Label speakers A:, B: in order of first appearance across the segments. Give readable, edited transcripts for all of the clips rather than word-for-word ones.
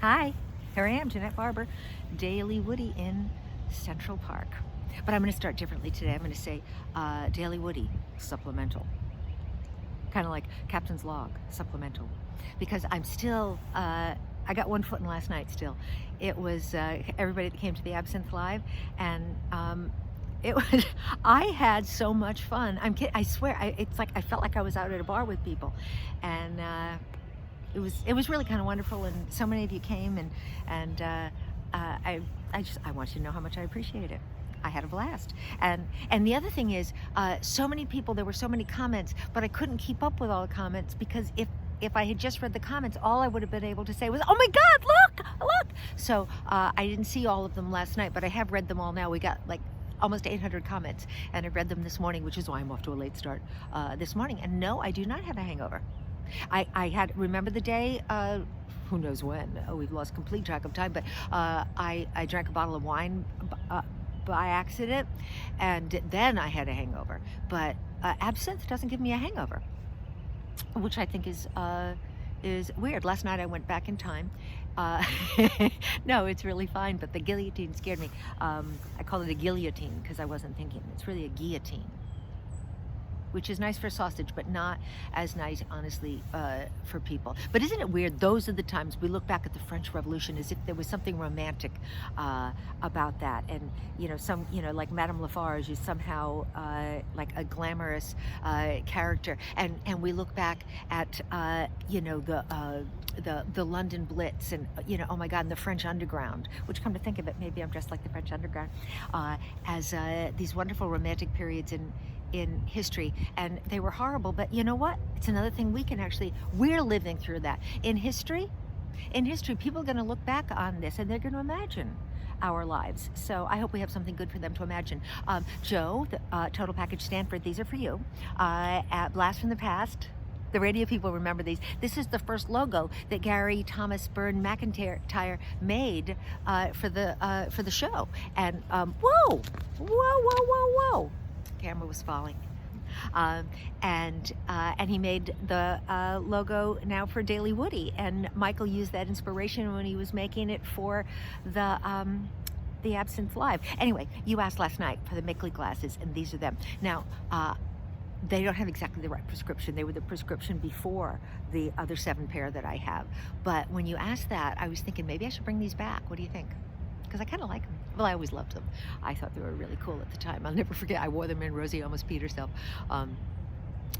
A: Hi, here I am, Janette Barber, Daily Woodie in Central Park. But I'm going to start differently today. I'm going to say Daily Woodie supplemental. Kind of like Captain's Log supplemental. Because I'm still, I got one foot in last night still. It was everybody that came to the Absinthe Live, and it was, I had so much fun. I'm kidding, I swear, it's like I felt like I was out at a bar with people. And it was really kind of wonderful, and so many of you came, and I want you to know how much I appreciate it. I had a blast. And the other thing is, so many people, there were so many comments, but I couldn't keep up with all the comments, because if I had just read the comments, all I would have been able to say was, oh my God, look! So I didn't see all of them last night, but I have read them all now. We got like almost 800 comments, and I read them this morning, which is why I'm off to a late start this morning. And no, I do not have a hangover. I had, remember the day, who knows when, we've lost complete track of time, but I drank a bottle of wine by accident, and then I had a hangover. But absinthe doesn't give me a hangover, which I think is weird. Last night I went back in time. No, it's really fine, but the guillotine scared me. I call it a guillotine because I wasn't thinking. It's really a guillotine, which is nice for sausage, but not as nice, honestly, for people. But isn't it weird? Those are the times we look back at the French Revolution as if there was something romantic about that. And, like Madame Lafarge is somehow like a glamorous character. And we look back at, the London Blitz, and, oh my God, and the French Underground, which, come to think of it, maybe I'm dressed like the French Underground, as these wonderful romantic periods in history. And they were horrible, but you know what? It's another thing we're living through that. In history, people are going to look back on this, and they're going to imagine our lives. So I hope we have something good for them to imagine. Joe, the Total Package Stanford, these are for you. At Blast from the Past, the radio people remember these. This is the first logo that Gary Thomas Byrne McIntyre made for the show. And whoa! Camera was falling. And he made the logo now for Daily Woodie, and Michael used that inspiration when he was making it for the Absinthe Live. Anyway, you asked last night for the Mickley glasses, and these are them. Now, they don't have exactly the right prescription. They were the prescription before the other 7 pair that I have. But when you asked that, I was thinking maybe I should bring these back. What do you think? Because I kind of like them. Well, I always loved them. I thought they were really cool at the time. I'll never forget, I wore them and Rosie almost peed herself.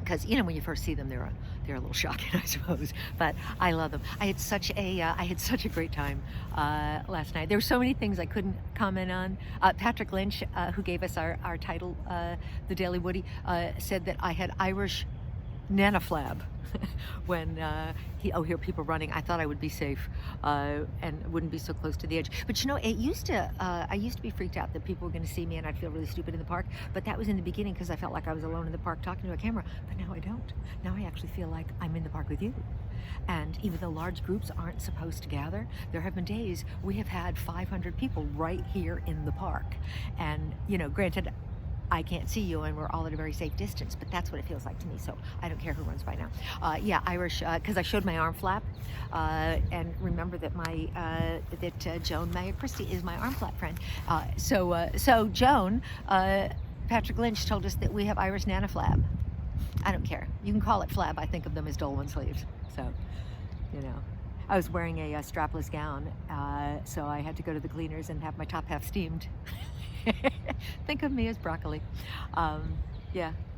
A: Because, when you first see them, they're a little shocking, I suppose. But I love them. I had such a great time last night. There were so many things I couldn't comment on. Patrick Lynch, who gave us our title, The Daily Woodie, said that I had Irish nanoflab. When hear people running, I thought I would be safe and wouldn't be so close to the edge. But it used to, I used to be freaked out that people were going to see me and I'd feel really stupid in the park. But that was in the beginning because I felt like I was alone in the park talking to a camera. But now I don't. Now I actually feel like I'm in the park with you. And even though large groups aren't supposed to gather, there have been days we have had 500 people right here in the park. And, granted, I can't see you and we're all at a very safe distance, but that's what it feels like to me, so I don't care who runs by now. Irish, because I showed my arm flap, and remember that Joan Maya Christie is my arm flap friend. So Joan, Patrick Lynch told us that we have Irish nanoflab. I don't care. You can call it flab. I think of them as Dolman sleeves. So, I was wearing a strapless gown, so I had to go to the cleaners and have my top half steamed. Think of me as broccoli.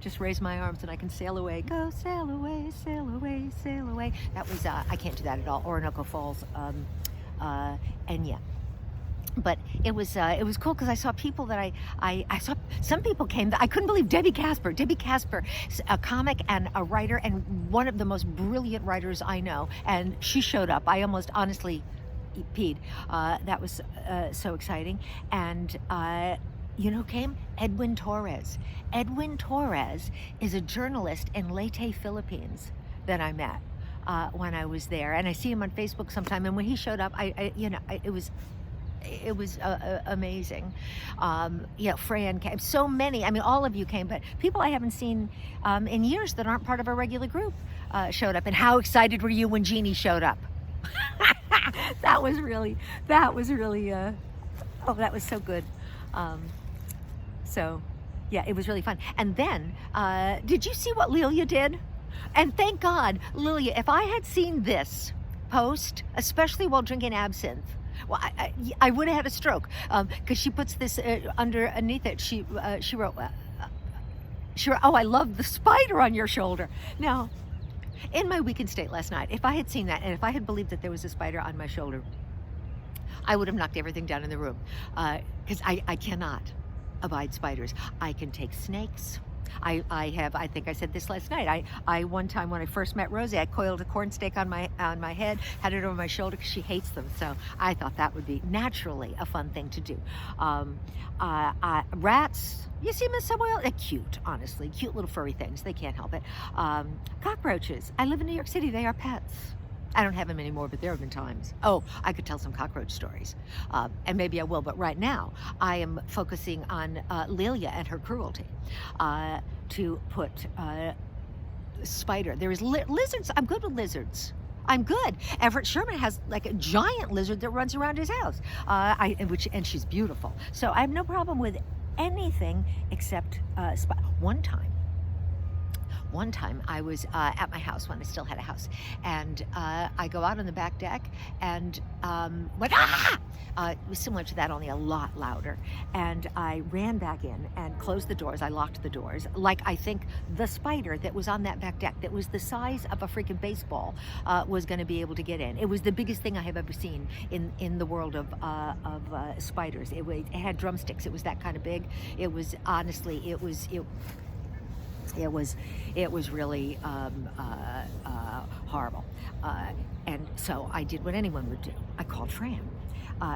A: Just raise my arms and I can sail away. Go sail away, sail away, sail away. That was, I can't do that at all. Orinoco Falls, But it was cool because I saw people that I saw, some people came that I couldn't believe. Debbie Kasper, a comic and a writer and one of the most brilliant writers I know. And she showed up. I almost honestly peed. That was so exciting. And who came? Edwin Tores. Edwin Tores is a journalist in Leyte, Philippines that I met when I was there. And I see him on Facebook sometime. And when he showed up, it was amazing. Fran came. So many. I mean, all of you came, but people I haven't seen in years that aren't part of a regular group showed up. And how excited were you when Jeannie showed up? that was really, oh, that was so good. So, yeah, it was really fun. And then, did you see what Leila did? And thank God, Leila, if I had seen this post, especially while drinking absinthe, well, I would have had a stroke, because she puts this underneath it. She wrote, oh, I love the spider on your shoulder. Now, in my weakened state last night, if I had seen that and if I had believed that there was a spider on my shoulder, I would have knocked everything down in the room, because I cannot abide spiders. I can take snakes. I think I said this last night. I one time when I first met Rosie, I coiled a corn steak on my head, had it over my shoulder because she hates them. So I thought that would be naturally a fun thing to do. Rats, you see them in some way, they're cute, honestly, cute little furry things. They can't help it. Cockroaches. I live in New York City. They are pets. I don't have them anymore, but there have been times. Oh, I could tell some cockroach stories, and maybe I will, but right now I am focusing on Leila and her cruelty to put spider. There is lizards. I'm good with lizards. I'm good. Everett Sherman has like a giant lizard that runs around his house, and she's beautiful. So I have no problem with anything except One time I was at my house when I still had a house, and I go out on the back deck and went, ah! It was similar to that, only a lot louder. And I ran back in and closed the doors. I locked the doors. Like, I think the spider that was on that back deck, that was the size of a freaking baseball, was going to be able to get in. It was the biggest thing I have ever seen in the world of spiders. It had drumsticks. It was that kind of big. It was, honestly, it was really horrible. And so I did what anyone would do. I called Fran,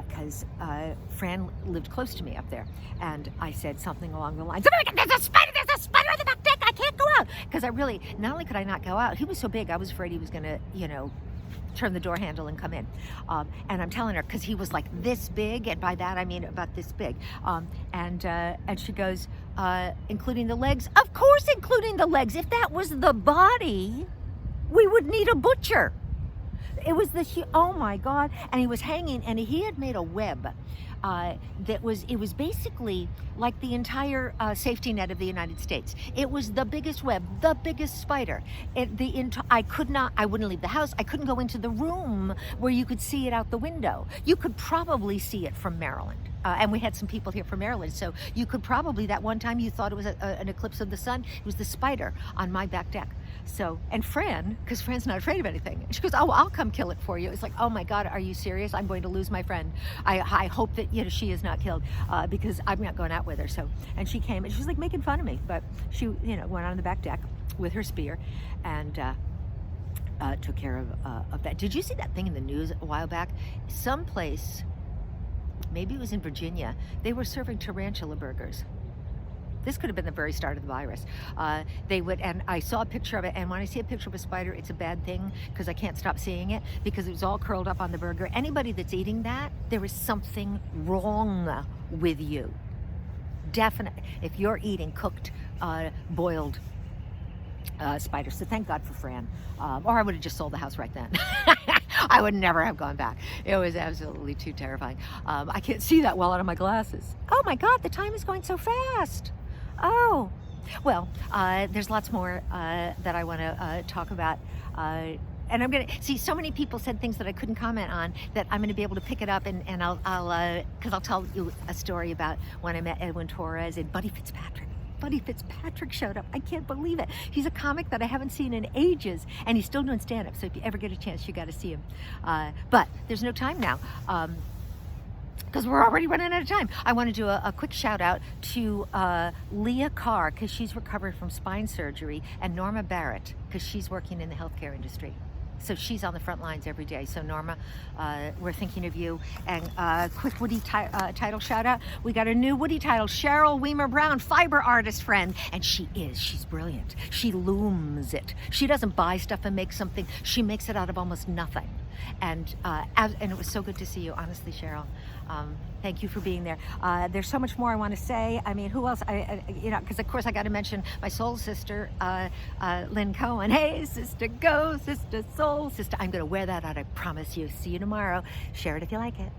A: because Fran lived close to me up there. And I said something along the lines, oh, there's a spider on the back deck, I can't go out. Because not only could I not go out, he was so big, I was afraid he was gonna, turn the door handle and come in. And I'm telling her, because he was like this big, and by that I mean about this big. And she goes, including the legs? Of course, including the legs. If that was the body, we would need a butcher. It was oh my God. And he was hanging, and he had made a web. It was basically like the entire safety net of the United States. It was the biggest web, the biggest spider. I wouldn't leave the house. I couldn't go into the room where you could see it out the window. You could probably see it from Maryland. And we had some people here from Maryland, so you could probably, that one time you thought it was an eclipse of the sun, it was the spider on my back deck. So, and Fran, because Fran's not afraid of anything, she goes, oh, I'll come kill it for you. It's like, oh my God, are you serious? I'm going to lose my friend. I hope that she is not killed, because I'm not going out with her. So, and she came, and she was like making fun of me, but she, went on the back deck with her spear and took care of that. Did you see that thing in the news a while back? Someplace, maybe it was in Virginia, they were serving tarantula burgers. This could have been the very start of the virus. And I saw a picture of it, and when I see a picture of a spider, it's a bad thing, because I can't stop seeing it, because it was all curled up on the burger. Anybody that's eating that, there is something wrong with you. Definitely. If you're eating cooked, boiled spiders. So thank God for Fran. Or I would have just sold the house right then. I would never have gone back. It was absolutely too terrifying. I can't see that well out of my glasses. Oh my God, the time is going so fast. Oh, well, there's lots more that I want to talk about. And I'm going to see, so many people said things that I couldn't comment on, that I'm going to be able to pick it up, and because I'll tell you a story about when I met Edwin Tores and Buddy Fitzpatrick. Buddy Fitzpatrick showed up. I can't believe it. He's a comic that I haven't seen in ages, and he's still doing stand-up, so if you ever get a chance, you got to see him. But there's no time now, because we're already running out of time. I want to do a quick shout out to Leah Carr, because she's recovered from spine surgery, and Norma Barrett, because she's working in the healthcare industry. So she's on the front lines every day. So Norma, we're thinking of you. And quick Woodie title shout out. We got a new Woodie title, Cheryl Weimer Brown, fiber artist friend. And she's brilliant. She looms it. She doesn't buy stuff and make something. She makes it out of almost nothing. And it was so good to see you, honestly, Cheryl. Thank you for being there. There's so much more I want to say. I mean, who else? Because of course I got to mention my soul sister, Lynn Cohen. Hey, sister, go, sister, soul soul. Sister, I'm going to wear that out, I promise you. See you tomorrow. Share it if you like it.